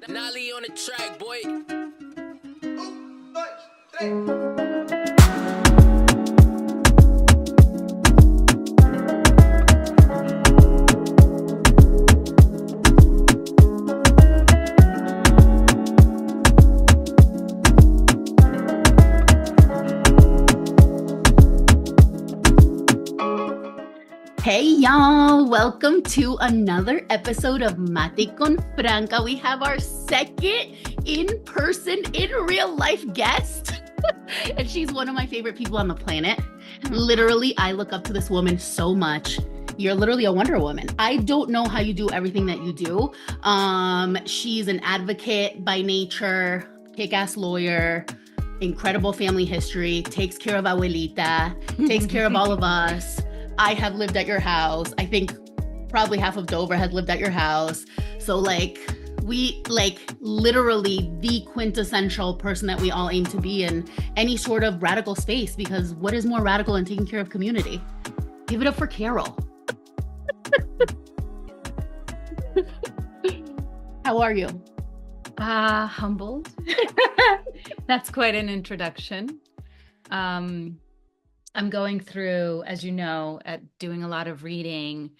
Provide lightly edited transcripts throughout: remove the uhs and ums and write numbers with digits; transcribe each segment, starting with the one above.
Nolly on the track, boy. Hey y'all, welcome to another episode of Mate con Franca. We have our second in-person, in real life guest. And she's one of my favorite people on the planet. Literally, I look up to this woman so much. You're literally a Wonder Woman. I don't know how you do everything that you do. She's an advocate by nature, kick-ass lawyer, incredible family history, takes care of abuelita, takes care of all of us. I have lived at your house. I think probably half of Dover has lived at your house. So we literally the quintessential person that we all aim to be in any sort of radical space, because what is more radical than taking care of community? Give it up for Carol. How are you? Humbled. That's quite an introduction. I'm going through, as you know, doing a lot of reading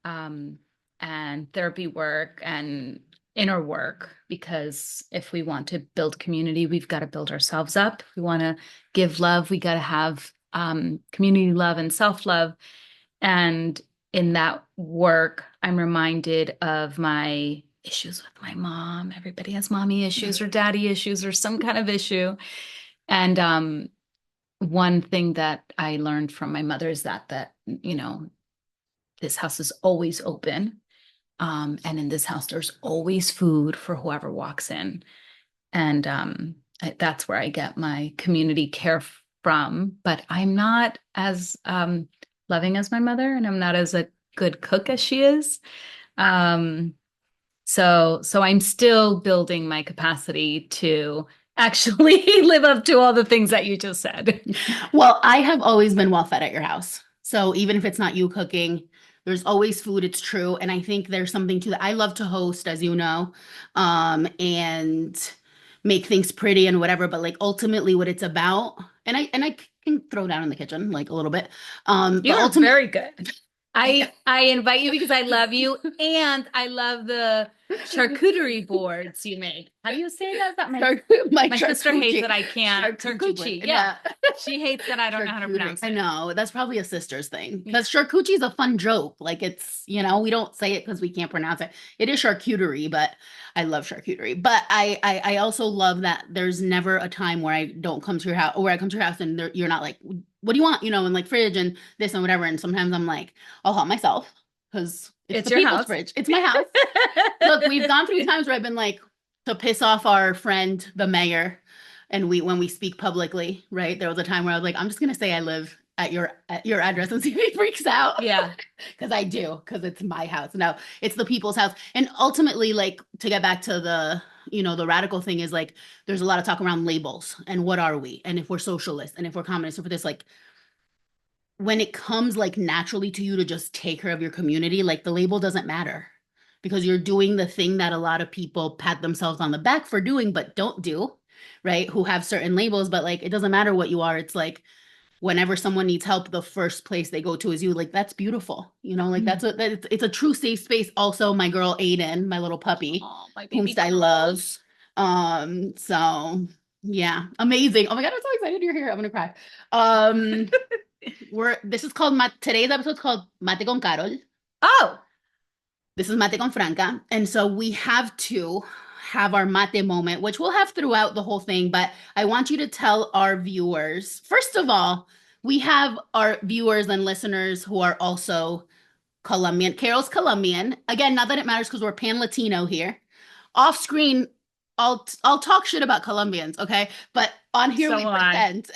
and therapy work and inner work, because if we want to build community, we've got to build ourselves up. If we want to give love, we got to have community love and self-love. And in that work, I'm reminded of my issues with my mom. Everybody has mommy issues or daddy issues or some kind of issue. And one thing that I learned from my mother is that this house is always open. And in this house, there's always food for whoever walks in. And that's where I get my community care from. But I'm not as loving as my mother, and I'm not as a good cook as she is. So I'm still building my capacity to actually live up to all the things that you just said. Well, I have always been well fed at your house. So even if it's not you cooking, there's always food. It's true. And I think there's something to that. I love to host, as you know, and make things pretty and whatever. But ultimately what it's about, and I can throw down in the kitchen like a little bit. You're very good. I invite you because I love you, and I love the charcuterie boards you make. How do you say that? My sister hates that I can't. Charcuterie. Yeah. She hates that I don't know how to pronounce it. I know. That's probably a sister's thing. Because charcuterie is a fun joke. It's, we don't say it because we can't pronounce it. It is charcuterie, but I love charcuterie. But I also love that there's never a time where I don't come to your house, or where I come to your house and you're not like, what do you want? And fridge and this and whatever. And sometimes I'm like, I'll help myself because it's the your people's house. Fridge. It's my house. Look, we've gone through times where I've been like, to piss off our friend, the mayor, and when we speak publicly, right? There was a time where I was like, I'm just gonna say I live at your address and see if he freaks out. Yeah. Because I do, because it's my house. No, it's the people's house. And ultimately, to get back to the the radical thing is there's a lot of talk around labels and what are we, and if we're socialists and if we're communists, or for this, when it comes naturally to you to just take care of your community, the label doesn't matter, because you're doing the thing that a lot of people pat themselves on the back for doing but don't do, right? Who have certain labels, but it doesn't matter what you are. It's whenever someone needs help, the first place they go to is you. That's beautiful, it's a true safe space. Also, my girl Aiden, my little puppy, my baby, I love. So yeah, amazing. Oh my god, I'm so excited you're here. I'm gonna cry. This is called today's episode is called Mate con Karol. Oh, this is Mate con Franca, and so we have to have our mate moment, which we'll have throughout the whole thing. But I want you to tell our viewers, first of all, we have our viewers and listeners who are also Colombian. Carol's Colombian. Again, not that it matters because we're pan-Latino here. Off screen, I'll talk shit about Colombians, okay? But on here so we pretend.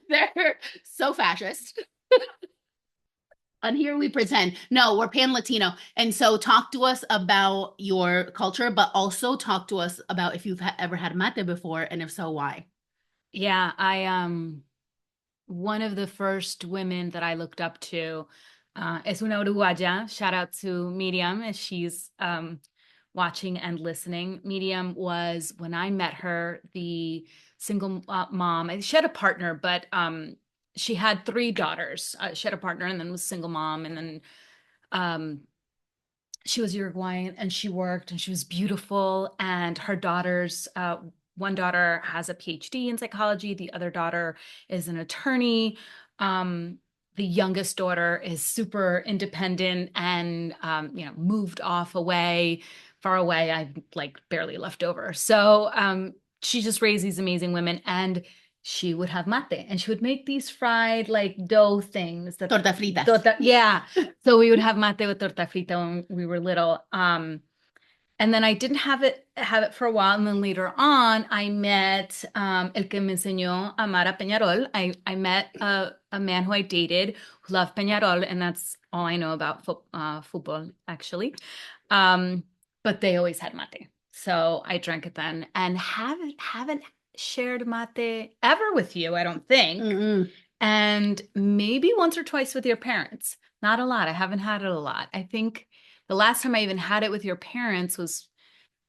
They're so fascist. On here we pretend. No, we're pan-Latino. And so talk to us about your culture, but also talk to us about if you've ever had mate before, and if so, why? Yeah, I one of the first women that I looked up to es una uruguaya. Shout out to Miriam, as she's watching and listening medium was when I met her, the single mom. She had a partner, but she had 3 daughters. She had a partner and then was a single mom. And then she was Uruguayan and she worked and she was beautiful. And her daughters, one daughter has a PhD in psychology. The other daughter is an attorney. The youngest daughter is super independent and, moved off far away. I like barely left over. So she just raised these amazing women, and she would have mate, and she would make these fried like dough things. Torta fritas. Yeah. So we would have mate with torta frita when we were little. And then I didn't have it for a while. And then later on, I met el que me enseñó a amar a Peñarol. I met a man who I dated who loved Peñarol, and that's all I know about football, actually. But they always had mate. So I drank it then, and haven't shared mate ever with you, I don't think. Mm-mm. And maybe once or twice with your parents. Not a lot. I haven't had it a lot. I think the last time I even had it with your parents was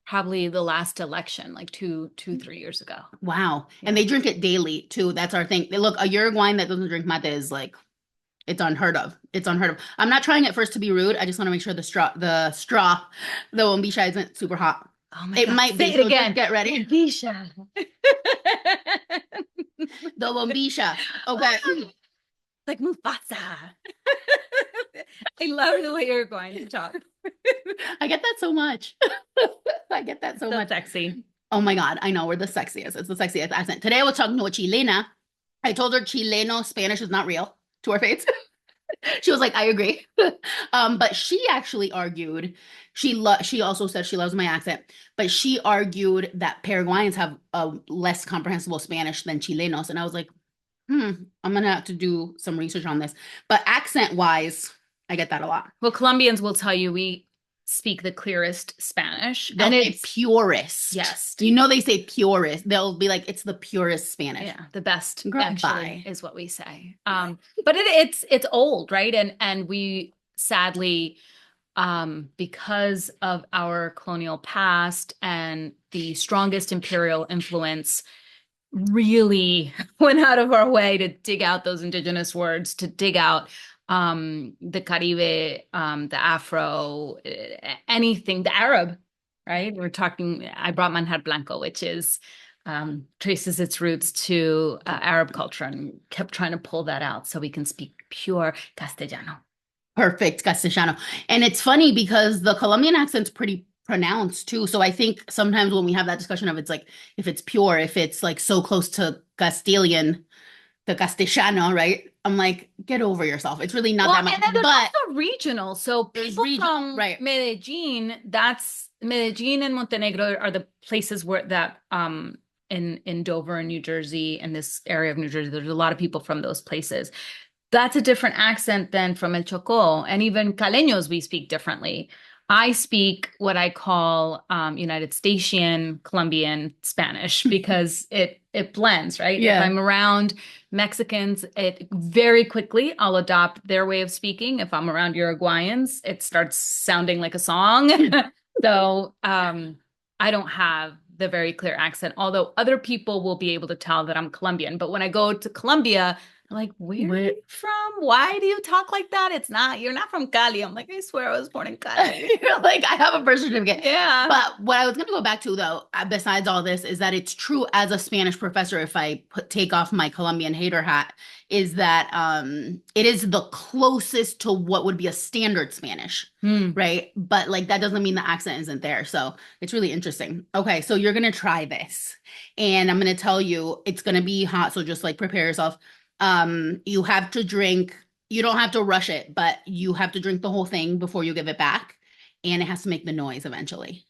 probably the last election, like 3 years ago. Wow. Yeah. And they drink it daily too. That's our thing. Look, a Uruguayan that doesn't drink mate is like, it's unheard of. It's unheard of. I'm not trying it first to be rude. I just want to make sure the bombilla isn't super hot. Oh my It God. might be. Say it So again. just get ready. Bombilla. The bombilla. Okay. Like Mufasa. I love the way you're going to talk. I get that so much. I get that so much. Sexy. Oh my God. I know, we're the sexiest. It's the sexiest accent. Today I was talking to a Chilena. I told her Chileno Spanish is not real, to her face. She was like, I agree. But she actually argued, she also said she loves my accent, but she argued that Paraguayans have a less comprehensible Spanish than Chilenos. And I was like, I'm gonna have to do some research on this. But accent wise, I get that a lot. Well, Colombians will tell you we speak the clearest Spanish. They'll say purest. Yes. You know, they say purest. They'll be like, it's the purest Spanish. Yeah, the best Girl, actually bye. is what we say. But it's old, right? And we sadly, because of our colonial past and the strongest imperial influence, really went out of our way to dig out those indigenous words, to dig out the Caribe, the Afro, anything, the Arab, right? I brought Manjar Blanco, which is traces its roots to Arab culture, and kept trying to pull that out so we can speak pure Castellano. Perfect Castellano. And it's funny because the Colombian accent's pretty pronounced too. So I think sometimes when we have that discussion of it's like, if it's pure, if it's like so close to Castilian, the Castellano, right? I'm like, get over yourself. It's really not that much. And then there's but also regional. So people from right. Medellin, Medellin and Montenegro are the places where that in Dover and New Jersey, in this area of New Jersey, there's a lot of people from those places. That's a different accent than from El Chocó. And even Caleños, we speak differently. I speak what I call United Statesian Colombian Spanish because it blends, right? Yeah. If I'm around Mexicans, it very quickly I'll adopt their way of speaking. If I'm around Uruguayans, it starts sounding like a song. So I don't have the very clear accent, although other people will be able to tell that I'm Colombian. But when I go to Colombia, I'm like, where are you from? Why do you talk like that? You're not from Cali. I'm like, I swear I was born in Cali. You're like, I have a birth certificate. Yeah. But what I was going to go back to, though, besides all this, is that it's true as a Spanish professor, if I take off my Colombian hater hat, is that it is the closest to what would be a standard Spanish, right? But like, that doesn't mean the accent isn't there. So it's really interesting. Okay, so you're going to try this. And I'm going to tell you, it's going to be hot. So just like prepare yourself. You have to drink, you don't have to rush it, but you have to drink the whole thing before you give it back. And it has to make the noise eventually.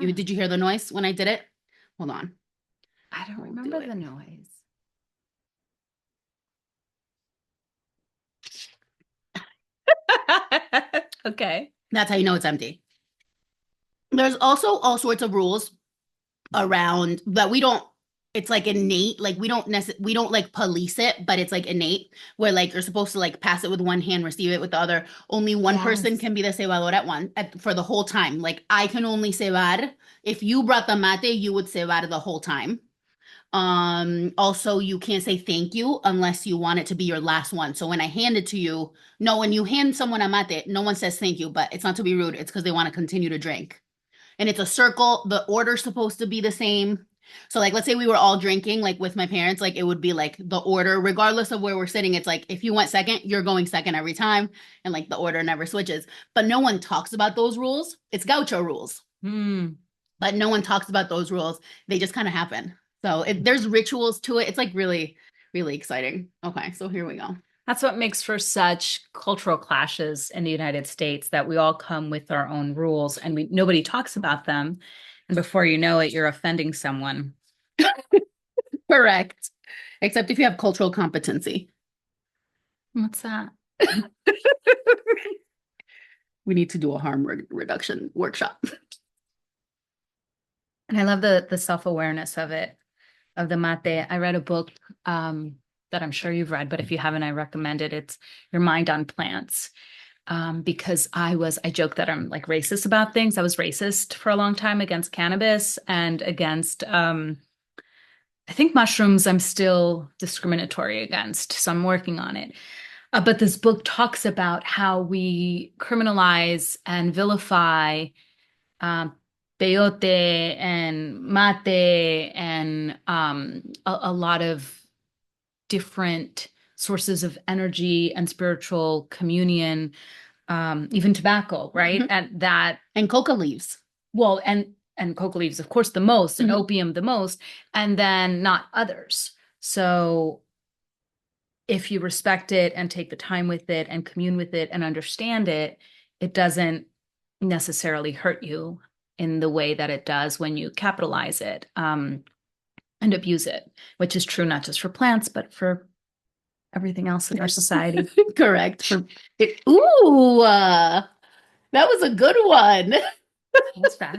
Did you hear the noise when I did it? Hold on. I don't remember the noise. Okay. That's how you know it's empty. There's also all sorts of rules around that we don't it's like innate. Like we don't like police it, but it's like innate where like you're supposed to like pass it with one hand, receive it with the other. Only one person Yes. can be the cebador for the whole time. Like I can only cebar. If you brought the mate, you would cebar the whole time. Also you can't say thank you unless you want it to be your last one. So when I hand it to you, no, when you hand someone a mate, no one says thank you, but it's not to be rude. It's because they want to continue to drink. And it's a circle. The order's supposed to be the same. So like let's say we were all drinking like with my parents, like it would be like the order, regardless of where we're sitting. It's like if you went second, you're going second every time. And like the order never switches. But no one talks about those rules. It's gaucho rules. Hmm. But no one talks about those rules. They just kind of happen. So there's rituals to it. It's like really, really exciting. Okay, so here we go. That's what makes for such cultural clashes in the United States, that we all come with our own rules and nobody talks about them. And before you know it, you're offending someone. Correct. Except if you have cultural competency. What's that? We need to do a harm reduction workshop. And I love the self-awareness of it, of the mate. I read a book that I'm sure you've read, but if you haven't, I recommend it. It's Your Mind on Plants. Because I joke that I'm like racist about things. I was racist for a long time against cannabis and against, I think mushrooms, I'm still discriminatory against. So I'm working on it. But this book talks about how we criminalize and vilify peyote and mate and a lot of different sources of energy and spiritual communion, even tobacco, right? Mm-hmm. And coca leaves. Well, and coca leaves, of course, the most, and opium the most, and then not others. So if you respect it and take the time with it and commune with it and understand it, it doesn't necessarily hurt you in the way that it does when you capitalize it and abuse it, which is true not just for plants, but for everything else in our society. Correct. That was a good one. That's fast.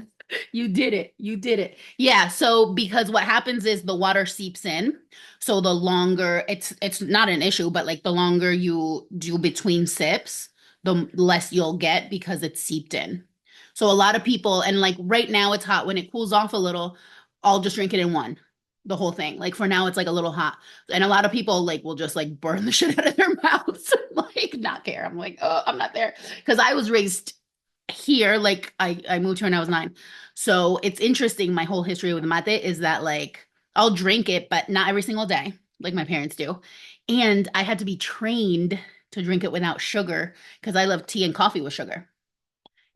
You did it. You did it. Yeah. So because what happens is the water seeps in. So the longer it's not an issue, but like the longer you do between sips, the less you'll get because it's seeped in. So a lot of people, and like right now it's hot. When it cools off a little, I'll just drink it in one, the whole thing. Like for now it's like a little hot. And a lot of people like will just like burn the shit out of their mouths, like not care. I'm like, oh, I'm not there. Because I was raised here, like I moved here when I was 9. So it's interesting. My whole history with mate is that like I'll drink it, but not every single day, like my parents do. And I had to be trained to drink it without sugar because I love tea and coffee with sugar.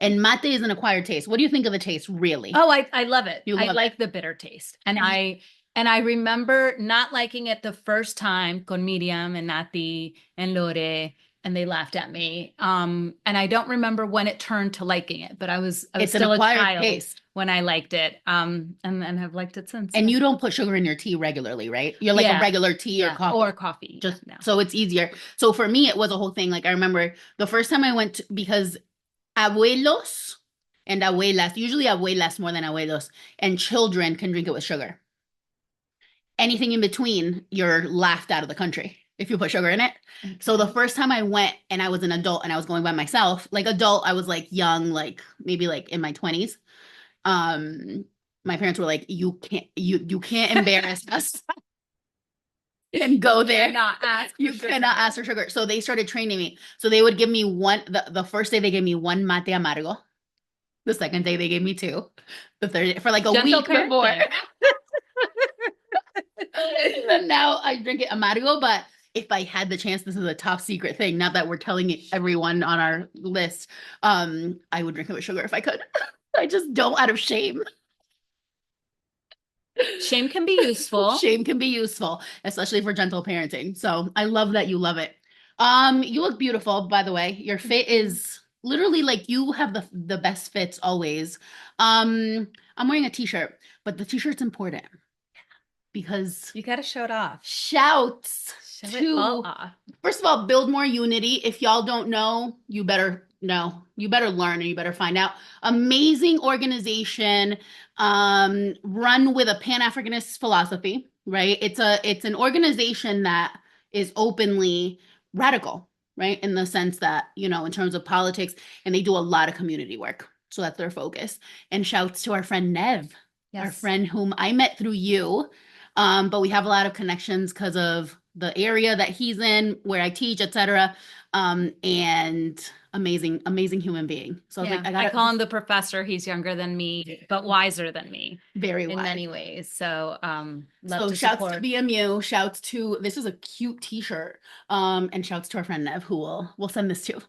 And mate is an acquired taste. What do you think of the taste, really? Oh, I love it. You I love like it. the bitter taste. And I remember not liking it the first time con Miriam and Nati and Lore, and they laughed at me. And I don't remember when it turned to liking it, but I was It's an still a acquired child taste. when I liked it. And have liked it since. And you don't put sugar in your tea regularly, right? You're like a regular tea or coffee. Or coffee. Just no. so it's easier. So for me, it was a whole thing. Like I remember the first time I went because abuelos and abuelas, usually abuelas more than abuelos, and children can drink it with sugar. Anything in between, you're laughed out of the country if you put sugar in it. Okay. So the first time I went and I was an adult and I was going by myself, like adult, I was like young, like maybe like in my 20s. My parents were like, you can't embarrass us and go there. You cannot ask for sugar. So they started training me. So they would give me the first day they gave me one mate amargo. The second day they gave me 2. The third day, for like a week before. And now I drink it amargo, but if I had the chance, this is a top secret thing. Not that we're telling everyone on our list. I would drink it with sugar if I could. I just don't out of shame. Shame can be useful. Shame can be useful, especially for gentle parenting. So I love that you love it. You look beautiful, by the way. Your fit is literally like you have the best fits always. I'm wearing a t-shirt, but the t-shirt's important because you got to show it off. Shouts Show it all off. First of all, build more unity. If y'all don't know, you better know. You better learn and you better find out. Amazing organization, run with a Pan-Africanist philosophy. right? It's an organization that is openly radical, right? In the sense that, in terms of politics, and they do a lot of community work. So that's their focus. And shouts to our friend Nev, our Yes. friend whom I met through you. But we have a lot of connections because of the area that he's in, where I teach, etc. And amazing, amazing human being. So I was Yeah, like, I I gotta call him the professor. He's younger than me, but wiser than me very in wise. many ways. So, love So to shouts to support. BMU, shouts to this is a cute t-shirt. And shouts to our friend Nev who we'll send this to.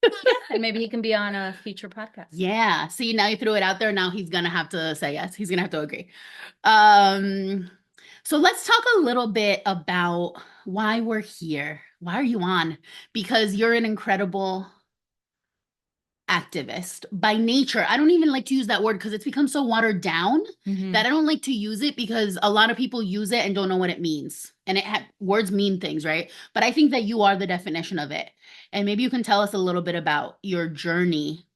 Yeah, and maybe he can be on a future podcast. Yeah. See, now you threw it out there. Now he's gonna have to say yes. He's gonna have to agree. Um, so let's talk a little bit about why we're here. Why are you on? Because you're an incredible activist by nature. I don't even like to use that word because it's become so watered down Mhm. that I don't like to use it because a lot of people use it and don't know what it means. And words mean things, right? But I think that you are the definition of it. And maybe you can tell us a little bit about your journey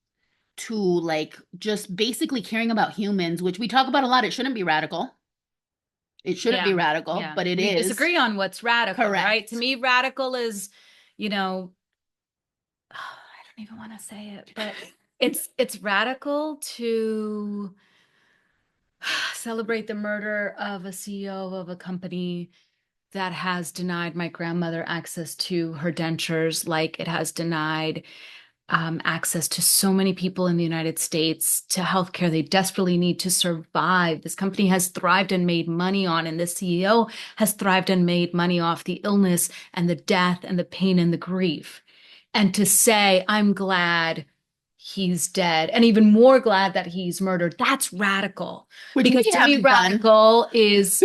to like just basically caring about humans, which we talk about a lot. It shouldn't be radical. It shouldn't be Yeah, radical, yeah. but it We is. disagree on what's radical, right? To Correct. me, radical is, you know, I don't even want to say it, but it's radical to celebrate the murder of a CEO of a company that has denied my grandmother access to her dentures, like it has denied access to so many people in the United States to healthcare they desperately need to survive. This company has thrived and made money on, and this CEO has thrived and made money off the illness and the death and the pain and the grief. And to say, I'm glad he's dead and even more glad that he's murdered, that's radical. Which Because we to me, haven't done. radical is,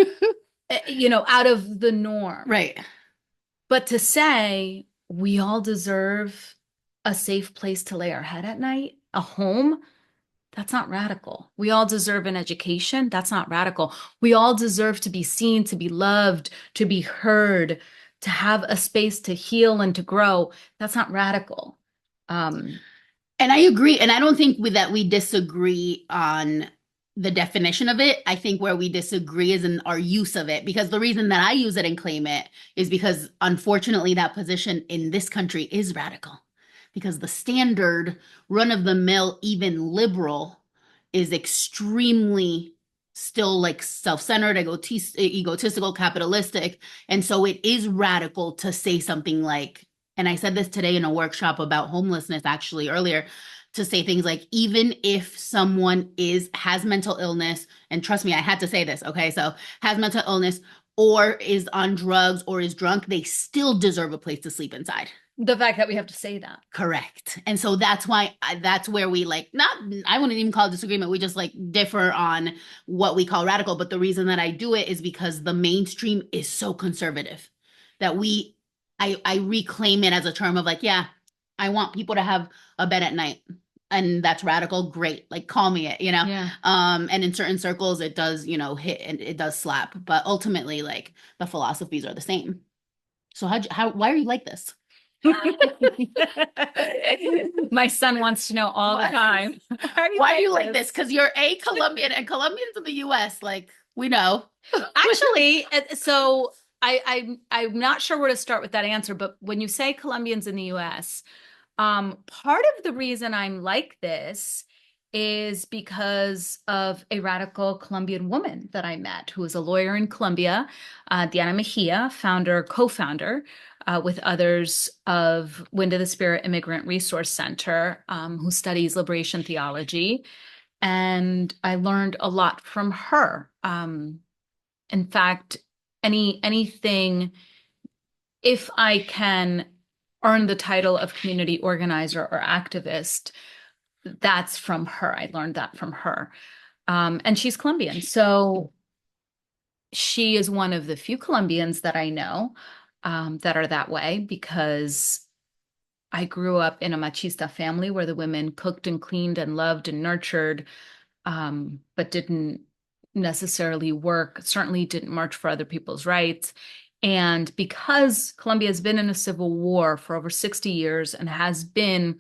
out of the norm. Right. But to say we all deserve a safe place to lay our head at night, a home, that's not radical. We all deserve an education. That's not radical. We all deserve to be seen, to be loved, to be heard, to have a space to heal and to grow. That's not radical. Um, And I agree. And I don't think that we disagree on the definition of it. I think where we disagree is in our use of it. Because the reason that I use it and claim it is because unfortunately that position in this country is radical. Because the standard run of the mill, even liberal, is extremely still like self-centered, egotistical, capitalistic. And so it is radical to say something like, and I said this today in a workshop about homelessness actually earlier, to say things like even if someone has mental illness, and trust me, I had to say this, okay? So has mental illness or is on drugs or is drunk, they still deserve a place to sleep inside. the fact that we have to say that. Correct. And so that's why that's where we like not I wouldn't even call it disagreement. We just like differ on what we call radical. But the reason that I do it is because the mainstream is so conservative that I reclaim it as a term of like, yeah, I want people to have a bed at night. And that's radical. Great. Like call me it, you know? Yeah. And in certain circles it does, hit and it does slap. But ultimately, like the philosophies are the same. So why are you like this? My son wants to know all the time. Why do you like this? Because you're a Colombian and Colombians in the US, like we know. Actually, so I'm not sure where to start with that answer, but when you say Colombians in the US, part of the reason I'm like this is because of a radical Colombian woman that I met who is a lawyer in Colombia, Diana Mejia, co-founder with others of Wind of the Spirit Immigrant Resource Center, who studies liberation theology. And I learned a lot from her. In fact, anything, if I can earn the title of community organizer or activist, that's from her. I learned that from her. And she's Colombian. So she is one of the few Colombians that I know that are that way, because I grew up in a machista family where the women cooked and cleaned and loved and nurtured, but didn't necessarily work, certainly didn't march for other people's rights. And because Colombia has been in a civil war for over 60 years and has been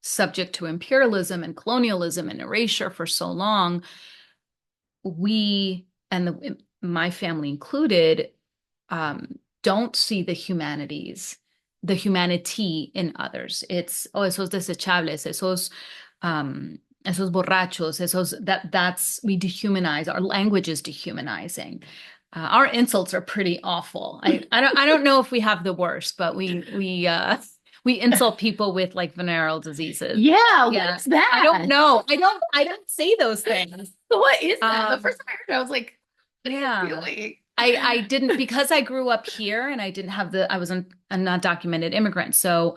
subject to imperialism and colonialism and erasure for so long, we and my family included, don't see the humanity in others. It's, oh, esos desechables, esos borrachos, we dehumanize. Our language is dehumanizing. Our insults are pretty awful. I don't know if we have the worst, but we insult people with like venereal diseases. Yeah, Yeah. what's that? I don't know. I don't say those things. What is that? The first time I heard it, I was like, what Yeah. are you doing? I didn't, because I grew up here and I didn't have I was a not documented immigrant. So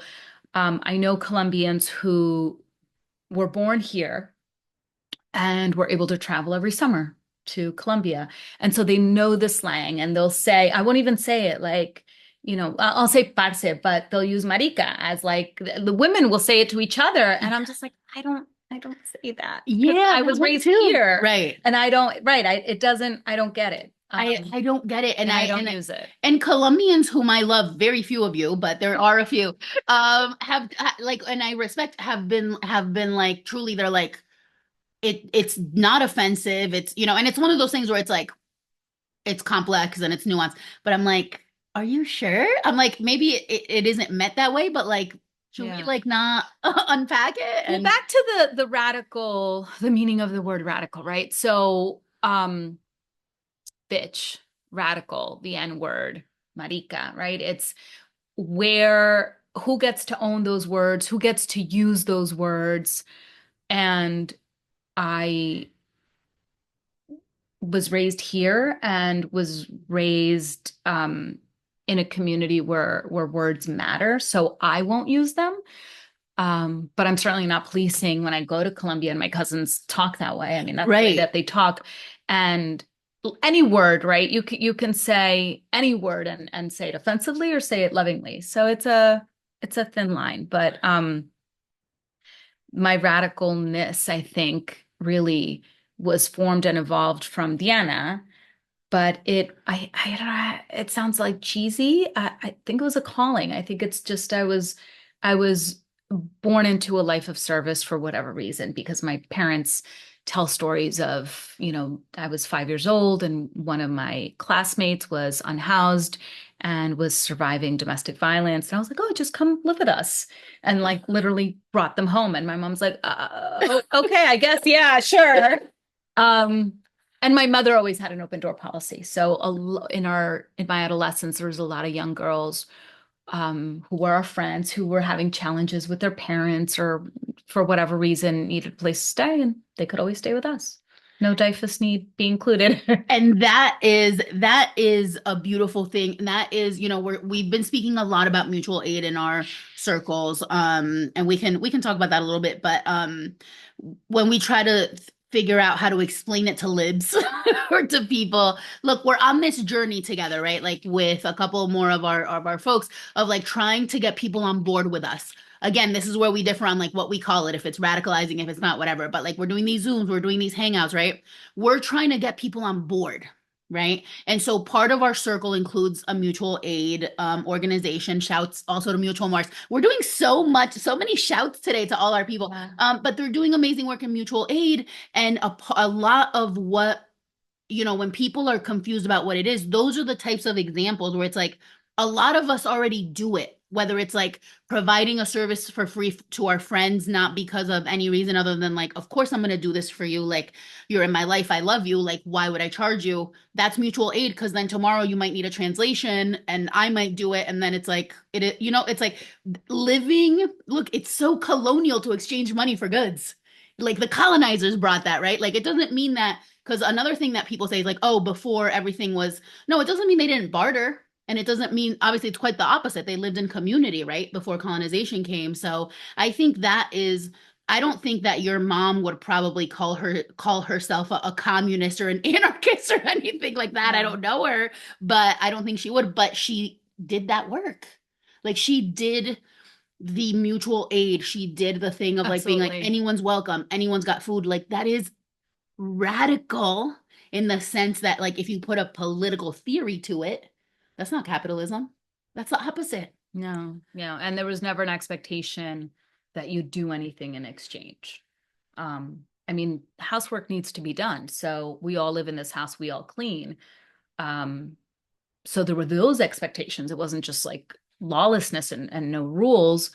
I know Colombians who were born here and were able to travel every summer to Colombia. And so they know the slang and they'll say, I won't even say it like, I'll say parce, but they'll use marica as like the women will say it to each other. And I'm just like, I don't say that. Yeah, I was raised too. here. Right. And I don't, right. I don't get it. I don't get it, and I don't use it. And Colombians, whom I love, very few of you, but there are a few, have like, and I respect, have been like, truly, they're like, it's not offensive. It's, and it's one of those things where it's like, it's complex and it's nuanced, but I'm like, are you sure? I'm like, maybe it isn't meant that way, but like, should we like not unpack it? And well, back to the radical, the meaning of the word radical, right? So, bitch, radical, the N word, marica, right? It's who gets to own those words, who gets to use those words. And I was raised here and was raised in a community where words matter. So I won't use them. But I'm certainly not policing when I go to Colombia and my cousins talk that way. I mean, that's the way that they talk. And any word, right? You can say any word and say it offensively or say it lovingly. So it's a thin line. But my radicalness, I think, really was formed and evolved from Diana. But it sounds like cheesy. I think it was a calling. I think it's just I was born into a life of service for whatever reason, because my parents tell stories of, I was 5 years old and one of my classmates was unhoused and was surviving domestic violence. And I was like, oh, just come live with us. And like literally brought them home. And my mom's like, okay, I guess. Yeah, sure. And my mother always had an open door policy. So in my adolescence, there was a lot of young girls who were our friends who were having challenges with their parents or for whatever reason needed a place to stay, and they could always stay with us. No DIFUS need be included. And that is a beautiful thing. And that is, we've been speaking a lot about mutual aid in our circles. And we can talk about that a little bit, but when we try to figure out how to explain it to libs or to people, look, we're on this journey together, right? Like with a couple more of our folks, of like trying to get people on board with us. Again, this is where we differ on like what we call it, if it's radicalizing, if it's not, whatever. But like we're doing these Zooms, we're doing these Hangouts, right? We're trying to get people on board, right? And so part of our circle includes a mutual aid organization. Shouts also to Mutual Mars. We're doing so many shouts today to all our people. But they're doing amazing work in mutual aid. And a lot of what, when people are confused about what it is, those are the types of examples where it's like a lot of us already do it, whether it's like providing a service for free to our friends, not because of any reason other than like, of course I'm going to do this for you. Like, you're in my life. I love you. Like, why would I charge you? That's mutual aid. Cause then tomorrow you might need a translation and I might do it. And then it's like, it's like living. Look, it's so colonial to exchange money for goods. Like the colonizers brought that, right? Like, it doesn't mean that, because another thing that people say is like, oh, before everything was, no, it doesn't mean they didn't barter. And it doesn't mean, obviously, it's quite the opposite. They lived in community, right? Before colonization came. So I think I don't think that your mom would probably call herself a communist or an anarchist or anything like that. I don't know her, but I don't think she would. But she did that work. Like, she did the mutual aid. She did the thing of like being like, anyone's welcome, anyone's got food. Like, that is radical in the sense that, like, if you put a political theory to it, that's not capitalism. That's the opposite. No, yeah. And there was never an expectation that you do anything in exchange. I mean, housework needs to be done. So we all live in this house, we all clean. So there were those expectations. It wasn't just like lawlessness and no rules,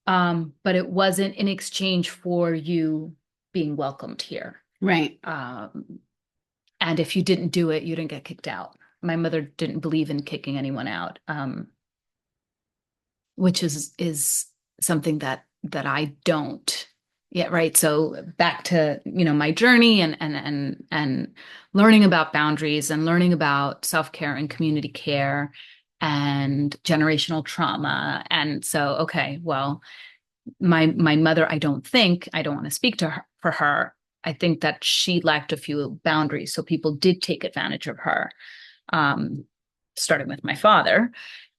but it wasn't in exchange for you being welcomed here. Right. And if you didn't do it, you didn't get kicked out. My mother didn't believe in kicking anyone out, which is something that I don't. Yeah, right. So back to, my journey and learning about boundaries and learning about self-care and community care and generational trauma. And so, okay, well, my mother, I don't want to speak to her for her. I think that she lacked a few boundaries. So people did take advantage of her, starting with my father.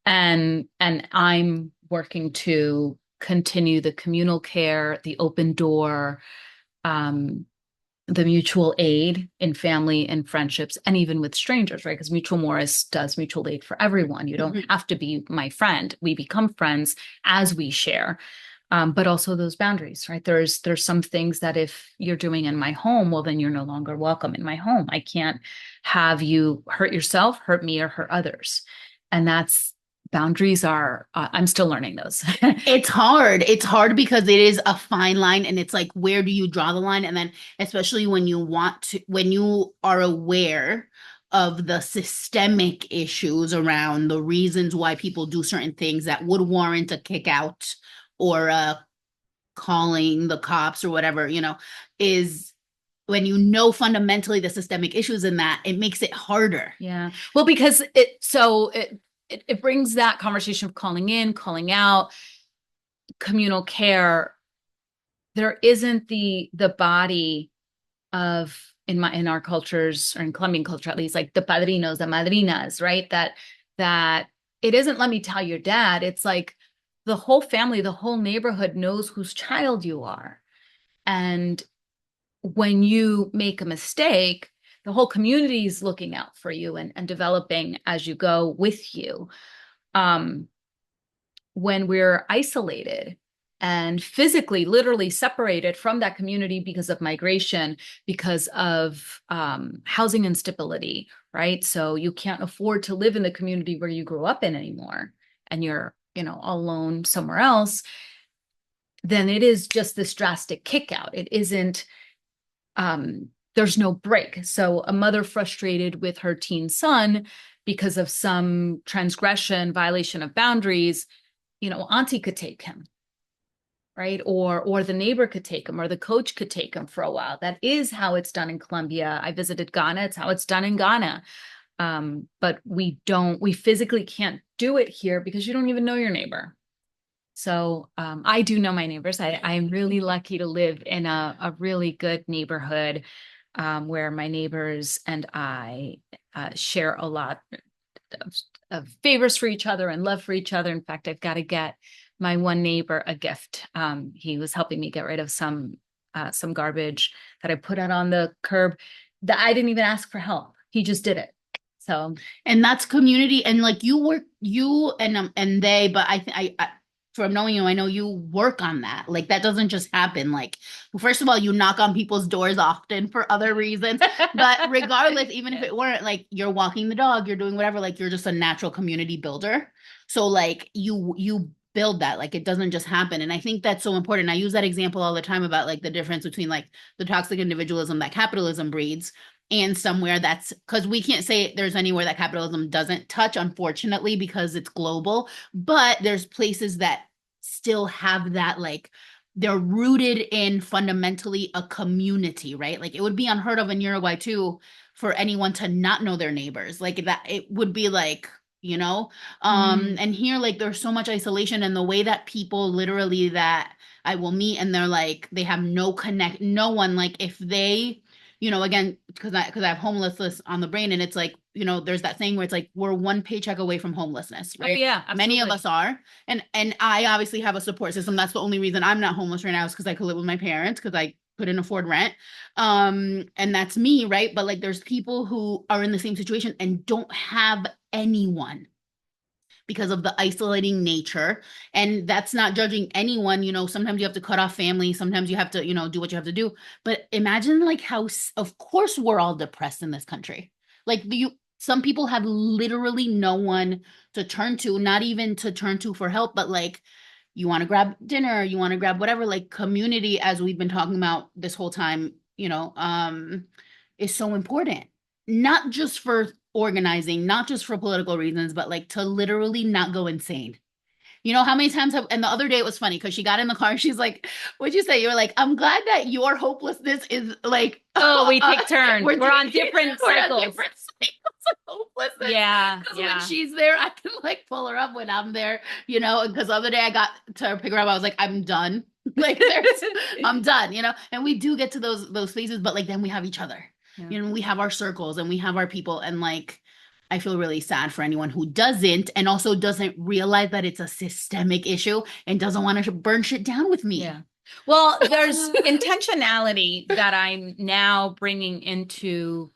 And I'm working to continue the communal care, the open door, the mutual aid in family and friendships, and even with strangers, right? Because Mutual Morris does mutual aid for everyone. You don't have to be my friend. We become friends as we share. But also those boundaries, right? There's some things that if you're doing in my home, well, then you're no longer welcome in my home. I can't have you hurt yourself, hurt me, or hurt others. And that's boundaries are, I'm still learning those. It's hard. It's hard because it is a fine line, and it's like, where do you draw the line? And then, especially when when you are aware of the systemic issues around the reasons why people do certain things that would warrant a kick out or calling the cops or whatever, is when fundamentally the systemic issues in that, it makes it harder. Yeah. Well, because it brings that conversation of calling in, calling out, communal care. There isn't the body of in our cultures, or in Colombian culture at least, like the padrinos, the madrinas, right? That it isn't, let me tell your dad. It's like the whole family, the whole neighborhood knows whose child you are. And when you make a mistake, the whole community is looking out for you and developing as you go with you. When we're isolated and physically, literally separated from that community because of migration, because of housing instability, right? So you can't afford to live in the community where you grew up in anymore, and you're, all alone somewhere else, then it is just this drastic kick out. It isn't, there's no break. So a mother frustrated with her teen son because of some transgression, violation of boundaries, auntie could take him, right? Or the neighbor could take him, or the coach could take him for a while. That is how it's done in Colombia. I visited Ghana. It's how it's done in Ghana. But we physically can't do it here because you don't even know your neighbor. So I do know my neighbors. I'm really lucky to live in a really good neighborhood where my neighbors and I share a lot of favors for each other and love for each other. In fact, I've got to get my one neighbor a gift. He was helping me get rid of some garbage that I put out on the curb that I didn't even ask for help. He just did it. So, and that's community, and like you and they, but I from knowing you, I know you work on that. Like that doesn't just happen. Like, first of all, you knock on people's doors often for other reasons, but regardless, even if it weren't, like, you're walking the dog, you're doing whatever, like you're just a natural community builder. So like you build that, like it doesn't just happen. And I think that's so important. I use that example all the time about like the difference between like the toxic individualism that capitalism breeds and somewhere that's, because we can't say there's anywhere that capitalism doesn't touch, unfortunately, because it's global, but there's places that still have that, like they're rooted in fundamentally a community, right? Like it would be unheard of in Uruguay too for anyone to not know their neighbors. Like that, it would be like, and here, like there's so much isolation, and the way that people literally that I will meet, and they're like, they have no one, like if they, again, because I have homelessness on the brain, and it's like, there's that thing where it's like we're one paycheck away from homelessness, right? Oh, yeah, absolutely. Many of us are, and I obviously have a support system. That's the only reason I'm not homeless right now, is because I could live with my parents, because I couldn't afford rent, and that's me, right? But like there's people who are in the same situation and don't have anyone because of the isolating nature. And that's not judging anyone. Sometimes you have to cut off family, sometimes you have to, do what you have to do. But imagine like how, of course we're all depressed in this country. Like some people have literally no one to turn to, not even to turn to for help, but like you want to grab dinner, you want to grab whatever, like community, as we've been talking about this whole time, is so important. Not just for organizing, not just for political reasons, but like to literally not go insane. You know how many times have, and the other day it was funny because she got in the car and she's like, what'd you say? You were like, I'm glad that your hopelessness is like, Oh, we take turns. We're on on different cycles. Of hopelessness. Yeah, When she's there, I can like pull her up when I'm there, because the other day I got to pick her up, I was like, I'm done. Like I'm done, and we do get to those phases, but like then we have each other. Yeah. We have our circles and we have our people, and like I feel really sad for anyone who doesn't, and also doesn't realize that it's a systemic issue and doesn't want to burn shit down with me. Yeah. Well, there's intentionality that I'm now bringing into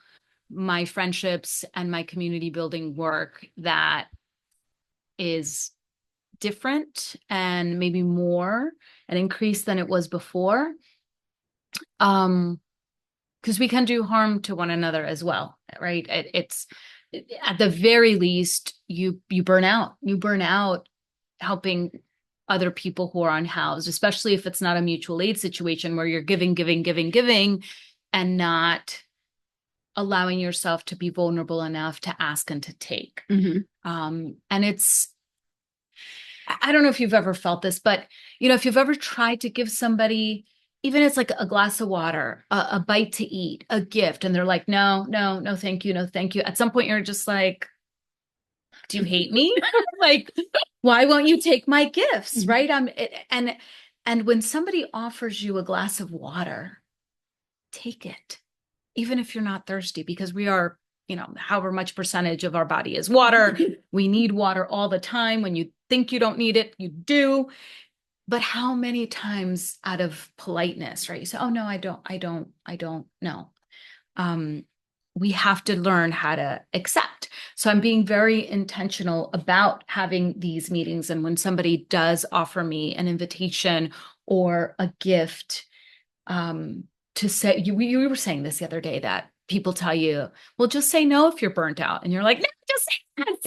my friendships and my community building work that is different and maybe more an increase than it was before. Because we can do harm to one another as well, right? It's at the very least, you burn out. You burn out helping other people who are unhoused, especially if it's not a mutual aid situation where you're giving, and not allowing yourself to be vulnerable enough to ask and to take. Mm-hmm. And I don't know if you've ever felt this, but if you've ever tried to give somebody, even it's like a glass of water, a bite to eat, a gift, and they're like, no, thank you, no, thank you. At some point, you're just like, do you hate me? Like, why won't you take my gifts? Right? And when somebody offers you a glass of water, take it, even if you're not thirsty, because we are, however much percentage of our body is water. We need water all the time. When you think you don't need it, you do. But how many times out of politeness, right? You say, oh no, I don't know. We have to learn how to accept. So I'm being very intentional about having these meetings. And when somebody does offer me an invitation or a gift, to say, you were saying this the other day, that people tell you, well, just say no if you're burnt out. And you're like, no, just say yes.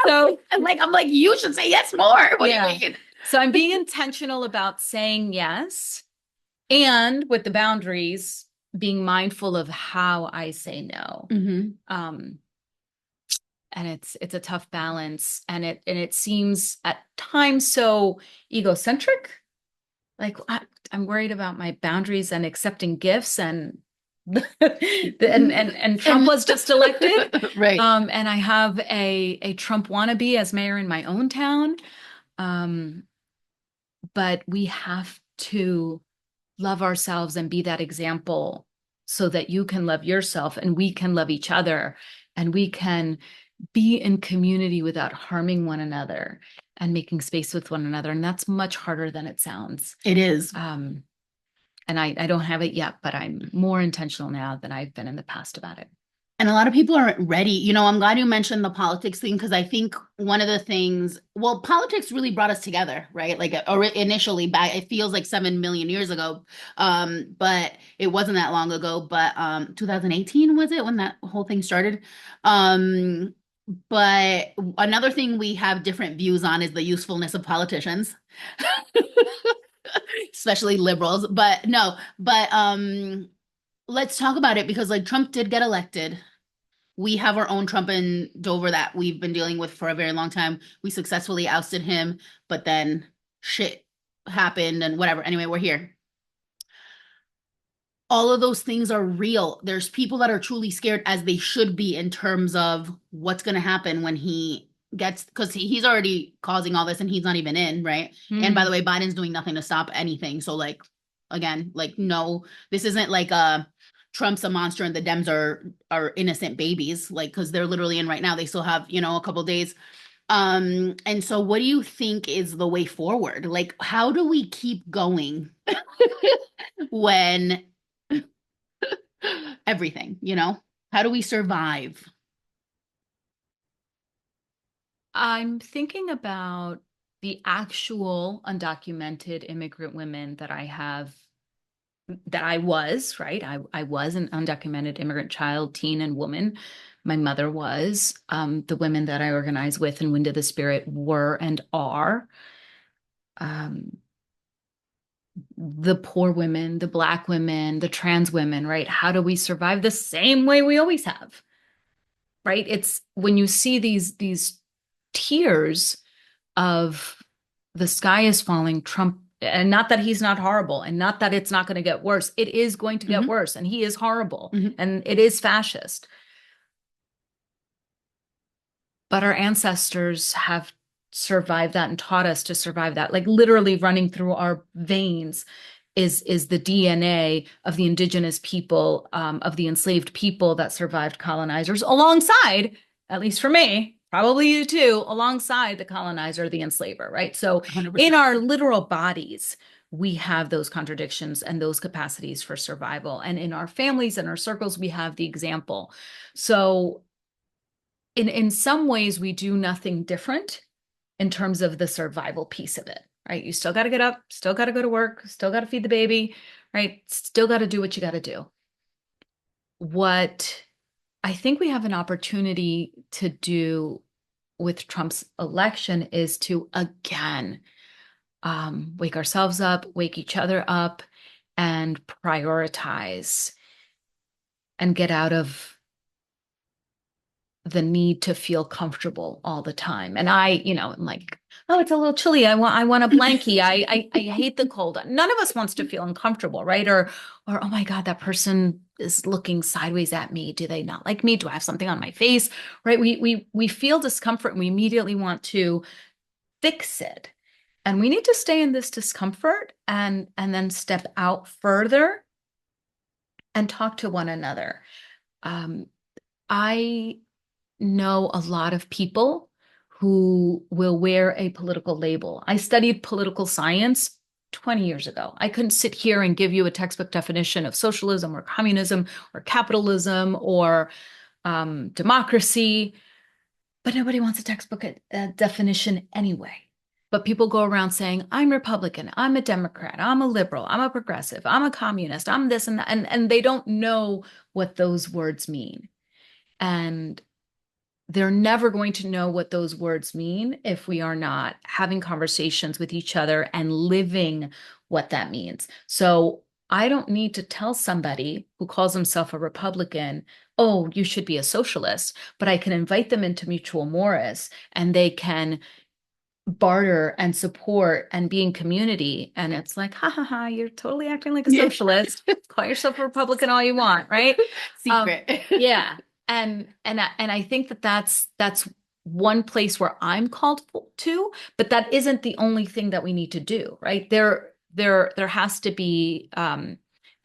So I'm like, you should say yes more. What do you mean? So I'm being intentional about saying yes, and with the boundaries, being mindful of how I say no. Mm-hmm. And it's a tough balance, and it seems at times so egocentric. Like I'm worried about my boundaries and accepting gifts, and and Trump was just elected, right? And I have a Trump wannabe as mayor in my own town. But we have to love ourselves and be that example so that you can love yourself and we can love each other and we can be in community without harming one another and making space with one another. And that's much harder than it sounds. It is. And I don't have it yet, but I'm more intentional now than I've been in the past about it. And a lot of people aren't ready. I'm glad you mentioned the politics thing, because I think one of the things, well, politics really brought us together, right? Like initially back, it feels like 7 million years ago. But it wasn't that long ago, but 2018 was it when that whole thing started? But another thing we have different views on is the usefulness of politicians. Especially liberals. But no, but let's talk about it, because like Trump did get elected. We have our own Trump in Dover that we've been dealing with for a very long time. We successfully ousted him, but then shit happened and whatever. Anyway, we're here. All of those things are real. There's people that are truly scared, as they should be, in terms of what's going to happen when he gets, because he's already causing all this and he's not even in, right? And by the way, Biden's doing nothing to stop anything. So like, again, like, no, this isn't like Trump's a monster and the Dems are innocent babies, like, because they're literally in right now. They still have, a couple days. And so what do you think is the way forward? Like, how do we keep going when everything, how do we survive? I'm thinking about the actual undocumented immigrant women that I have that I was, right? I was an undocumented immigrant child, teen, and woman. My mother was. The women that I organized with and Wind of the Spirit were and are. Um, the poor women, the Black women, the trans women, right? How do we survive the same way we always have? Right? It's when you see these tiers of the sky is falling, Trump, and not that he's not horrible and not that it's not going to get worse. It is going to get worse, and he is horrible, and it is fascist. But our ancestors have survived that and taught us to survive that. Like literally running through our veins is the DNA of the indigenous people, of the enslaved people that survived colonizers alongside, at least for me, probably you too, alongside the colonizer, the enslaver, right? So 100%. in our literal bodies, we have those contradictions and those capacities for survival. And in our families and our circles, we have the example. So in some ways, we do nothing different in terms of the survival piece of it, right? You still got to get up, still got to go to work, still got to feed the baby, right? Still got to do what you got to do. What I think we have an opportunity to do with Trump's election is to again wake ourselves up, wake each other up, and prioritize and get out of the need to feel comfortable all the time. And I, I'm like, oh, it's a little chilly. I want a blankie. I hate the cold. None of us wants to feel uncomfortable, right? Or oh my God, that person is looking sideways at me. Do they not like me? Do I have something on my face? Right? We feel discomfort and we immediately want to fix it. And we need to stay in this discomfort and then step out further and talk to one another. I know a lot of people who will wear a political label. I studied political science 20 years ago. I couldn't sit here and give you a textbook definition of socialism or communism or capitalism or democracy, but nobody wants a textbook definition anyway. But people go around saying, I'm Republican, I'm a Democrat, I'm a liberal, I'm a progressive, I'm a communist, I'm this and that. And they don't know what those words mean. And they're never going to know what those words mean if we are not having conversations with each other and living what that means. So I don't need to tell somebody who calls himself a Republican, oh, you should be a socialist, but I can invite them into Mutual Morris and they can barter and support and be in community. And it's like, ha ha ha, you're totally acting like a socialist. Call yourself a Republican all you want, right? Secret. Yeah. And I think that's one place where I'm called to, but that isn't the only thing that we need to do, right? There has to be and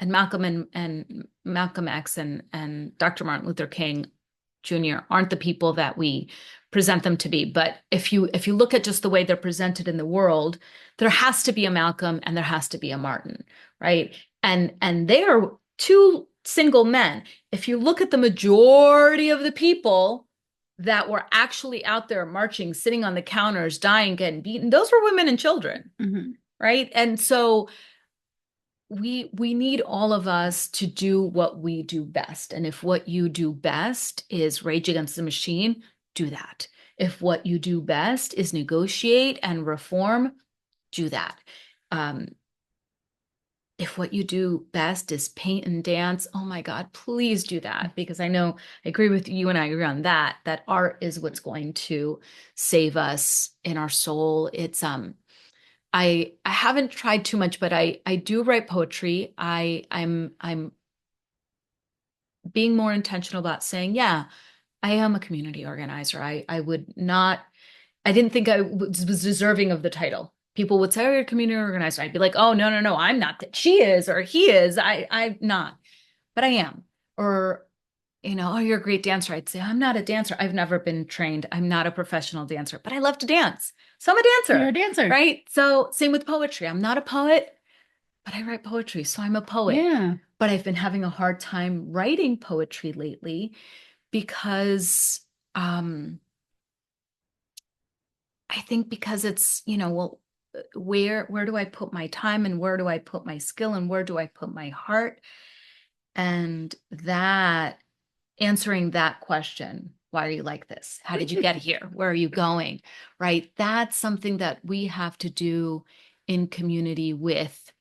Malcolm X and Dr. Martin Luther King Jr. aren't the people that we present them to be. But if you look at just the way they're presented in the world, there has to be a Malcolm and there has to be a Martin, right? And they are two single men. If you look at the majority of the people that were actually out there marching, sitting on the counters, dying, getting beaten, those were women and children, right? And so we need all of us to do what we do best. And if what you do best is rage against the machine, do that. If what you do best is negotiate and reform, do that. If what you do best is paint and dance, oh my God, please do that. Because I know I agree with you and I agree on that art is what's going to save us in our soul. It's I haven't tried too much, but I do write poetry. I'm being more intentional about saying, yeah, I am a community organizer. I would not, I didn't think I was deserving of the title. People would say, oh, you're a community organizer. I'd be like, oh, no, I'm not. That she is or he is. I'm not, but I am. Or, oh, you're a great dancer. I'd say, I'm not a dancer. I've never been trained. I'm not a professional dancer, but I love to dance. So I'm a dancer. You're a dancer. Right? So same with poetry. I'm not a poet, but I write poetry. So I'm a poet. Yeah. But I've been having a hard time writing poetry lately because I think because it's, well, where do I put my time, and where do I put my skill, and where do I put my heart? And that answering that question, why are you like this? How did you get here? Where are you going? Right? That's something that we have to do in community with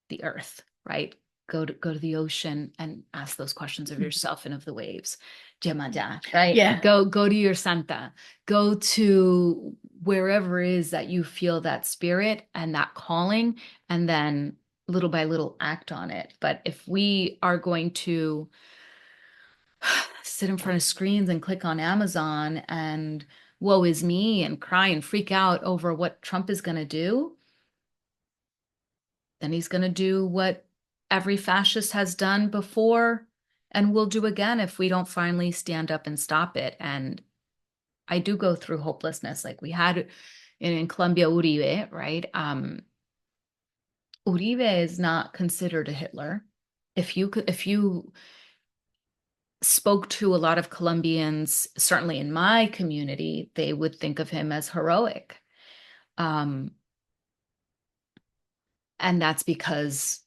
the earth, right? Go to the ocean and ask those questions of yourself and of the waves. Jemaja, right? Yeah. Go to your Santa. Go to wherever it is that you feel that spirit and that calling, and then little by little act on it. But if we are going to sit in front of screens and click on Amazon and woe is me and cry and freak out over what Trump is going to do, then he's going to do what every fascist has done before and will do again if we don't finally stand up and stop it. And I do go through hopelessness. Like we had in Colombia, Uribe, right? Uribe is not considered a Hitler. If you spoke to a lot of Colombians, certainly in my community, they would think of him as heroic. And that's because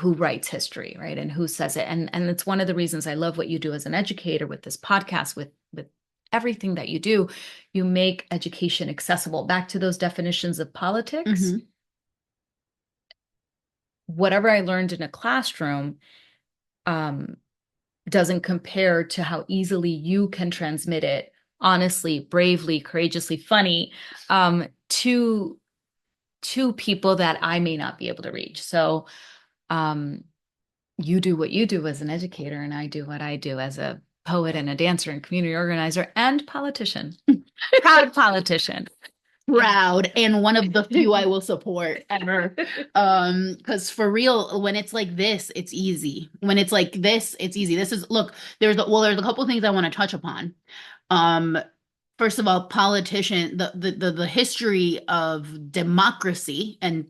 who writes history, right? And who says it. And it's one of the reasons I love what you do as an educator with this podcast, with everything that you do. You make education accessible. Back to those definitions of politics. Mm-hmm. Whatever I learned in a classroom doesn't compare to how easily you can transmit it honestly, bravely, courageously, funny to people that I may not be able to reach. So you do what you do as an educator, and I do what I do as a poet and a dancer and community organizer and politician. Proud politician. Proud, and one of the few I will support ever. Because for real, when it's like this, it's easy. When it's like this, it's easy. This is, look, there's a couple of things I want to touch upon. First of all, the history of democracy and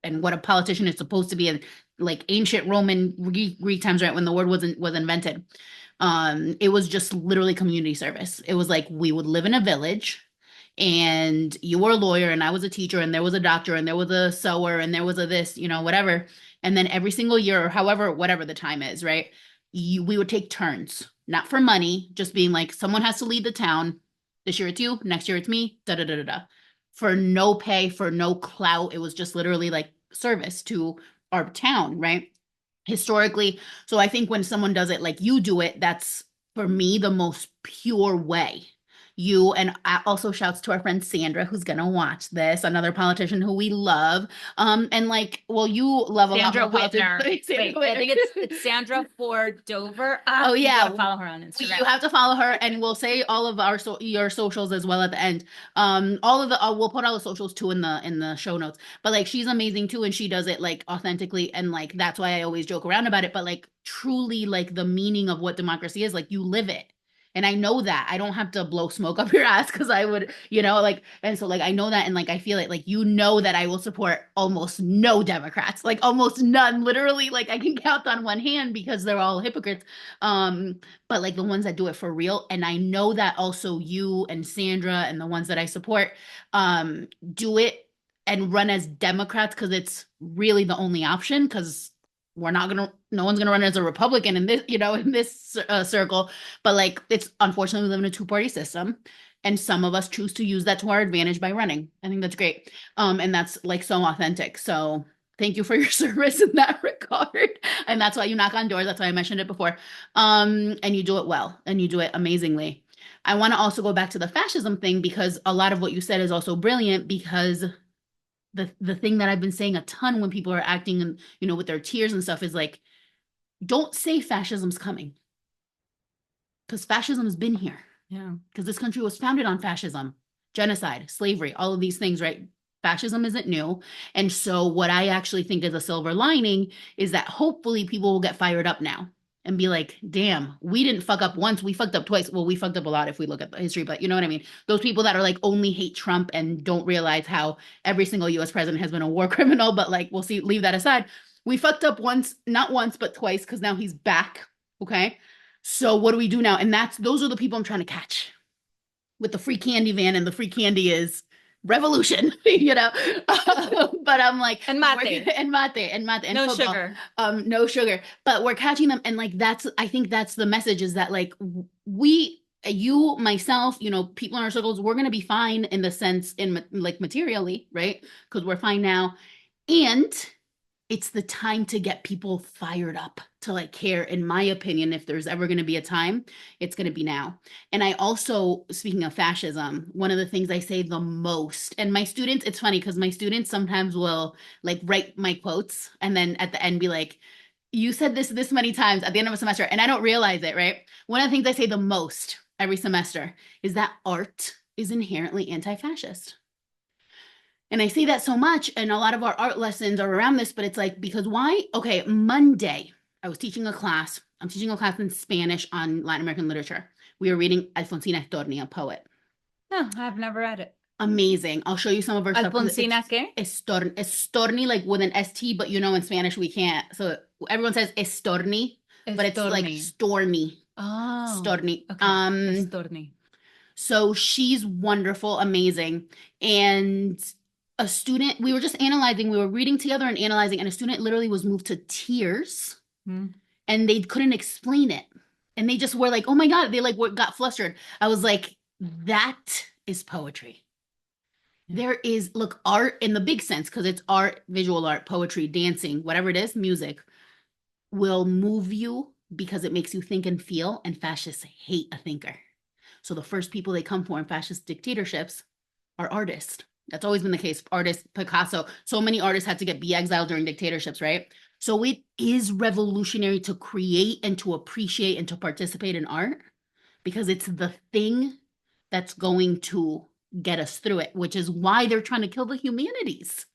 what a politician is supposed to be in, like ancient Roman Greek times, right, when the word was invented. It was just literally community service. It was like we would live in a village, and you were a lawyer and I was a teacher and there was a doctor and there was a sewer and there was a this, whatever. And then every single year, or however, whatever the time is, right? We would take turns, not for money, just being like, someone has to lead the town. This year it's you, next year it's me, da da da da da. For no pay, for no clout. It was just literally like service to our town, right? Historically. So I think when someone does it like you do it, that's for me the most pure way. You, and also shouts to our friend Sandra, who's gonna watch this, another politician who we love. And like, well, you love Sandra a lot more Whitner. politics. Wait, I think it's Sandra Ford Dover. Oh yeah, you gotta follow her on Instagram. You have to follow her, and we'll say all of our your socials as well at the end. All of the we'll put all the socials too in the show notes. But like, she's amazing too, and she does it like authentically, and like that's why I always joke around about it. But like, truly, like the meaning of what democracy is, like you live it. And I know that I don't have to blow smoke up your ass because I would, like, and so like I know that, and like I feel it, like that I will support almost no Democrats, like almost none, literally, like I can count on one hand because they're all hypocrites. But like the ones that do it for real, and I know that also you and Sandra and the ones that I support do it and run as Democrats because it's really the only option, because no one's gonna run as a Republican in this, in this circle. But like, it's unfortunately we live in a two-party system, and some of us choose to use that to our advantage by running. I think that's great. And that's like so authentic. So thank you for your service in that regard. And that's why you knock on doors. That's why I mentioned it before. And you do it well, and you do it amazingly. I want to also go back to the fascism thing, because a lot of what you said is also brilliant, because the thing that I've been saying a ton when people are acting and with their tears and stuff is like, don't say fascism's coming, because fascism has been here. Yeah. Because this country was founded on fascism, genocide, slavery, all of these things, right? Fascism isn't new. And so what I actually think is a silver lining is that hopefully people will get fired up now and be like, damn, we didn't fuck up once, we fucked up twice. Well, we fucked up a lot if we look at the history, but you know what I mean? Those people that are like only hate Trump and don't realize how every single US president has been a war criminal, but like, we'll see, leave that aside. We fucked up once, not once, but twice, because now he's back. Okay. So what do we do now? And those are the people I'm trying to catch with the free candy van, and the free candy is revolution, you know. But I'm like, And we're mate. and No football, sugar. no sugar. But we're catching them, and like that's I think that's the message is that like we, you, myself, you know, people in our circles, we're gonna be fine in the sense like materially, right? Because we're fine now, and it's the time to get people fired up to like care. In my opinion, if there's ever going to be a time, it's going to be now. And I also, speaking of fascism, one of the things I say the most, and my students, it's funny because my students sometimes will like write my quotes and then at the end be like, you said this many times at the end of a semester, and I don't realize it, right? One of the things I say the most every semester is that art is inherently anti-fascist. And I say that so much, and a lot of our art lessons are around this, but it's like, because why? Okay, Monday, I was teaching a class. I'm teaching a class in Spanish on Latin American literature. We were reading Alfonsina Storni, a poet. No, I've never read it. Amazing. I'll show you some of her stuff. Alfonsina, ¿qué? Estorni, like with an ST, but you know, in Spanish we can't. So everyone says Estorni, but it's like Estorni. Stormy. Oh, Storni. okay. Estorni. So she's wonderful, amazing. And a student, we were just analyzing, we were reading together and analyzing, and a student literally was moved to tears and they couldn't explain it. And they just were like, oh my God, they like got flustered. I was like, that is poetry. There is, look, art in the big sense, because it's art, visual art, poetry, dancing, whatever it is, music will move you because it makes you think and feel, and fascists hate a thinker. So the first people they come for in fascist dictatorships are artists. That's always been the case. Artists, Picasso, so many artists had to be exiled during dictatorships, right? So it is revolutionary to create and to appreciate and to participate in art because it's the thing that's going to get us through it, which is why they're trying to kill the humanities,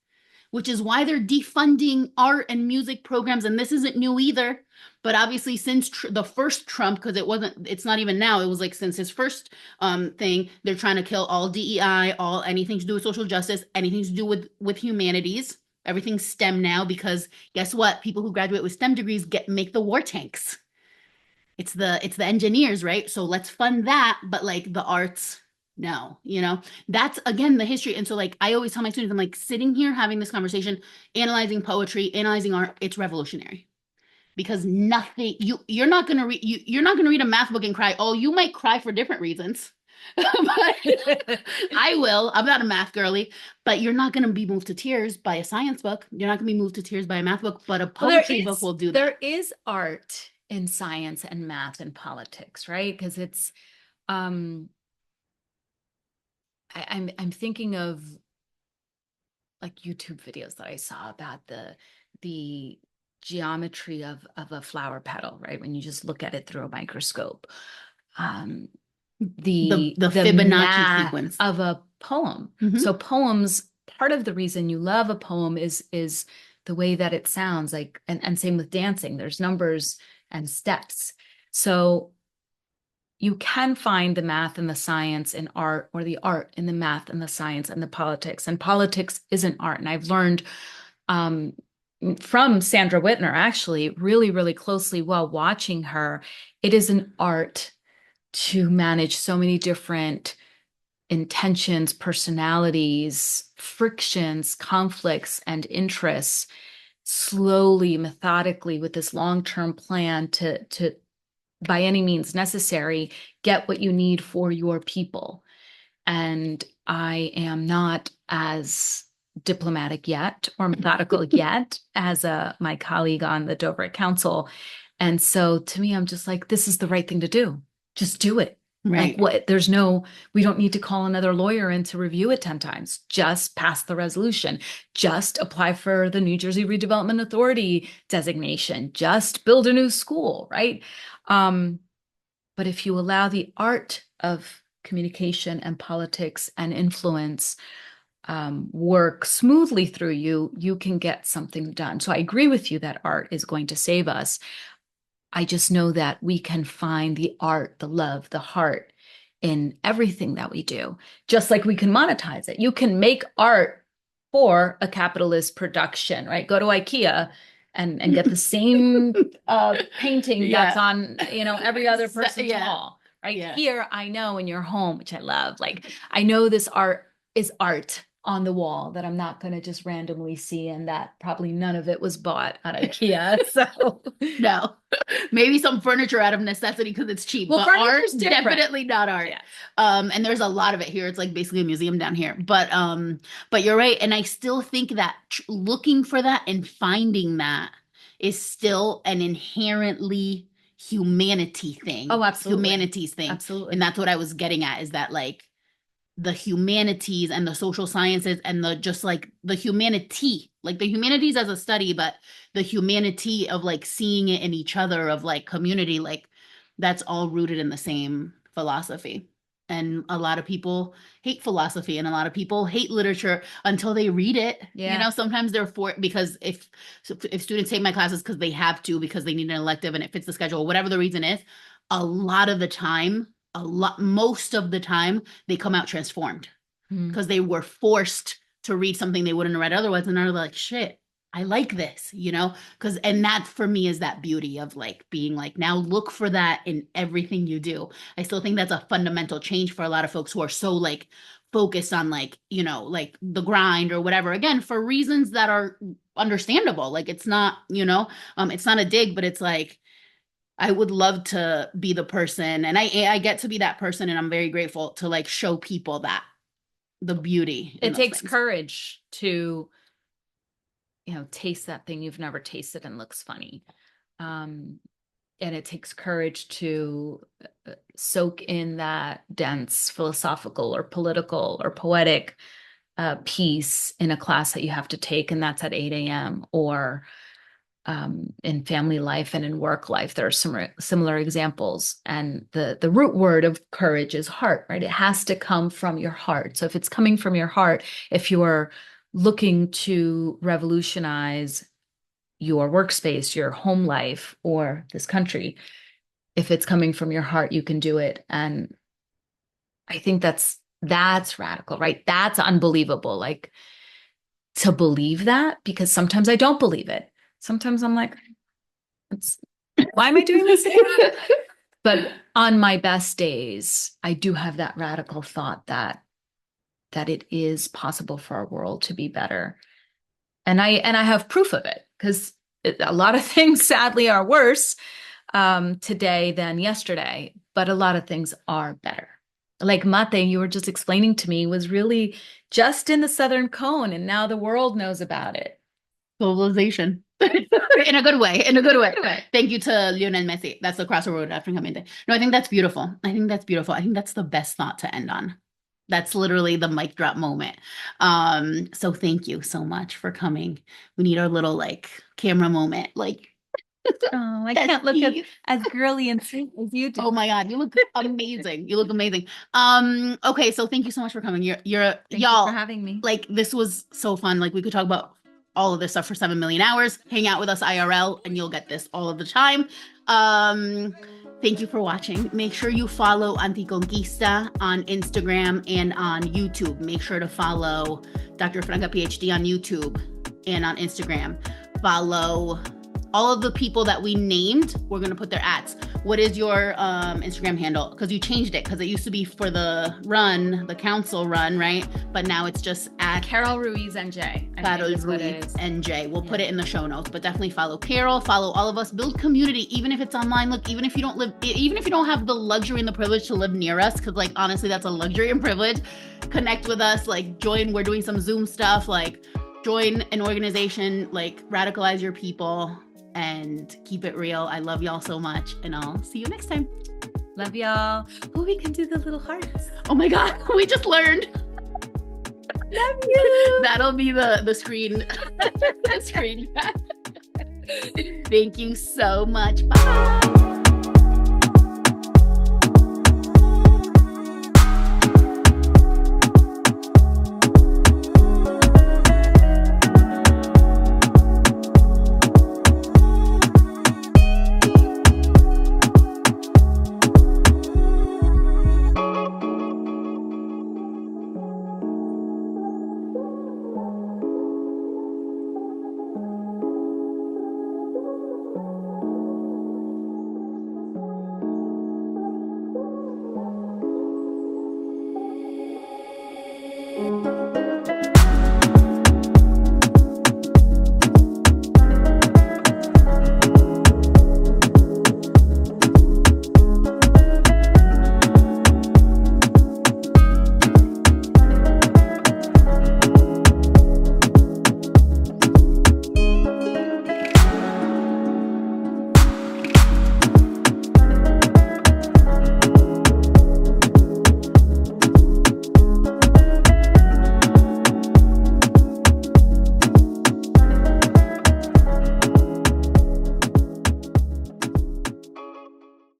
which is why they're defunding art and music programs. And this isn't new either. But obviously, since the first Trump, because it's not even now, it was like since his first thing, they're trying to kill all DEI, all anything to do with social justice, anything to do with humanities. Everything's STEM now because guess what? People who graduate with STEM degrees make the war tanks. It's the engineers, right? So let's fund that, but like the arts, no, you know, that's again the history. And so like I always tell my students, I'm like sitting here having this conversation, analyzing poetry, analyzing art, it's revolutionary. Because nothing you're not gonna read you're not gonna read a math book and cry. Oh, you might cry for different reasons. But I will. I'm not a math girly, but you're not gonna be moved to tears by a science book. You're not gonna be moved to tears by a math book, but a poetry book will do that. There is art in science and math and politics, right? Because it's I'm thinking of like YouTube videos that I saw about the geometry of a flower petal, right? When you just look at it through a microscope. The Fibonacci math sequence of a poem. So poems, part of the reason you love a poem is the way that it sounds, like, and same with dancing. There's numbers and steps. So you can find the math and the science in art, or the art in the math and the science and the politics. And politics isn't art. And I've learned from Sandra Whitner, actually, really, really closely while watching her. It is an art to manage so many different intentions, personalities, frictions, conflicts, and interests slowly, methodically, with this long-term plan to by any means necessary, get what you need for your people. And I am not as diplomatic yet or methodical yet as my colleague on the Dover Council. And so to me, I'm just like, this is the right thing to do. Just do it. Right. Like we don't need to call another lawyer in to review it 10 times. Just pass the resolution. Just apply for the New Jersey Redevelopment Authority designation. Just build a new school, right? But if you allow the art of communication and politics and influence work smoothly through you, you can get something done. So I agree with you that art is going to save us. I just know that we can find the art, the love, the heart in everything that we do, just like we can monetize it. You can make art for a capitalist production, right? Go to IKEA and get the same painting that's on, every other person's wall, right? Here, I know in your home, which I love, like I know this art is art on the wall that I'm not going to just randomly see, and that probably none of it was bought at IKEA. So no, maybe some furniture out of necessity because it's cheap. Well, but art, furniture's different. definitely not art. Yeah. And there's a lot of it here. It's like basically a museum down here. But you're right, and I still think that looking for that and finding that is still an inherently humanity thing. Oh, absolutely. Humanities thing. Absolutely. And that's what I was getting at, is that like the humanities and the social sciences and the just like the humanity, like the humanities as a study, but the humanity of like seeing it in each other, of like community, like that's all rooted in the same philosophy. And a lot of people hate philosophy, and a lot of people hate literature until they read it. Yeah. You know, sometimes they're for it because if students take my classes because they have to, because they need an elective and it fits the schedule, whatever the reason is, a lot of the time, most of the time, they come out transformed because they were forced to read something they wouldn't have read otherwise, and they're like, shit, I like this, you know? And that for me is that beauty of like being like, now look for that in everything you do. I still think that's a fundamental change for a lot of folks who are so like focused on like, you know, like the grind or whatever, again, for reasons that are understandable. Like it's not, you know, it's not a dig, but it's like, I would love to be the person, and I get to be that person, and I'm very grateful to like show people that the beauty. It takes courage to, you know, taste that thing you've never tasted and looks funny. And it takes courage to soak in that dense philosophical or political or poetic piece in a class that you have to take, and that's at 8 a.m. or in family life and in work life. There are some similar examples. And the root word of courage is heart, right? It has to come from your heart. So if it's coming from your heart, if you're looking to revolutionize your workspace, your home life, or this country, if it's coming from your heart, you can do it. And I think that's radical, right? That's unbelievable. Like, to believe that, because sometimes I don't believe it. Sometimes I'm like, why am I doing this today? But on my best days, I do have that radical thought that it is possible for our world to be better. And I have proof of it, because a lot of things sadly are worse today than yesterday, but a lot of things are better. Like mate, you were just explaining to me, was really just in the Southern Cone, and now the world knows about it. Globalization. In a good way. In a good way. Thank you to Lionel Messi. That's the crossroad at Francamente. No, I think that's beautiful. I think that's the best thought to end on. That's literally the mic drop moment. So thank you so much for coming. We need our little like camera moment. Like, oh, I can't look as girly and sweet as you do. Oh my God, you look amazing. You look amazing. Okay, so thank you so much for coming. Thank you for having me. Like, this was so fun. Like, we could talk about all of this stuff for 7 million hours. Hang out with us IRL and you'll get this all of the time. Thank you for watching. Make sure you follow Anticonquista on Instagram and on YouTube. Make sure to follow Dr. Franca Ph.D. on YouTube and on Instagram. Follow all of the people that we named. We're going to put their ads. What is your Instagram handle? Because you changed it, because it used to be for the council run, right? But now it's just at Karol Ruiz NJ. Karol Ruiz NJ. We'll put it in the show notes, but definitely follow Karol, follow all of us, build community, even if it's online. Look, even if you don't have the luxury and the privilege to live near us, because like honestly, that's a luxury and privilege. Connect with us, like join. We're doing some Zoom stuff, like join an organization, like radicalize your people. And keep it real. I love y'all so much, and I'll see you next time. Love y'all. Oh, we can do the little hearts. Oh my God, we just learned. Love you. That'll be the screen. The screen. Thank you so much. Bye.